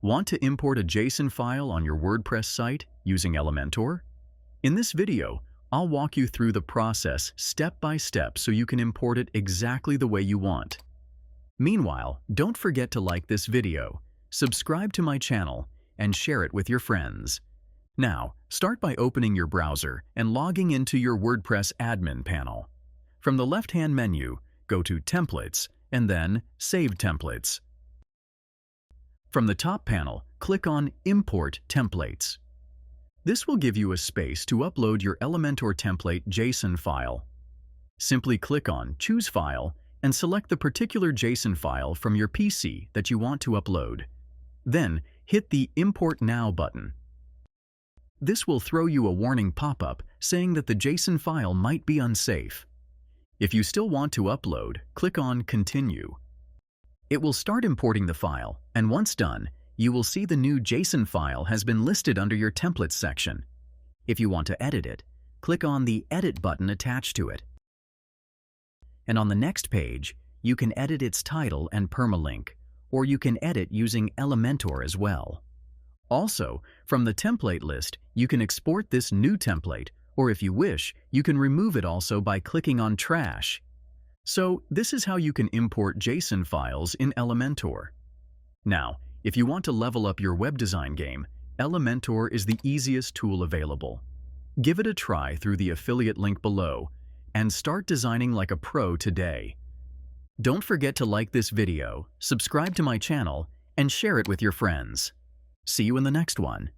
Want to import a JSON file on your WordPress site using Elementor? In this video, I'll walk you through the process step by step so you can import it exactly the way you want. Meanwhile, don't forget to like this video, subscribe to my channel, and share it with your friends. Now, start by opening your browser and logging into your WordPress admin panel. From the left-hand menu, go to Templates and then Save Templates. From the top panel, click on Import Templates. This will give you a space to upload your Elementor template JSON file. Simply click on Choose File and select the particular JSON file from your PC that you want to upload. Then, hit the Import Now button. This will throw you a warning pop-up saying that the JSON file might be unsafe. If you still want to upload, click on Continue. It will start importing the file, and once done, you will see the new JSON file has been listed under your Templates section. If you want to edit it, click on the Edit button attached to it. And on the next page, you can edit its title and permalink, or you can edit using Elementor as well. Also, from the template list, you can export this new template, or if you wish, you can remove it also by clicking on Trash. So, this is how you can import JSON files in Elementor. Now, if you want to level up your web design game, Elementor is the easiest tool available. Give it a try through the affiliate link below, and start designing like a pro today. Don't forget to like this video, subscribe to my channel, and share it with your friends. See you in the next one.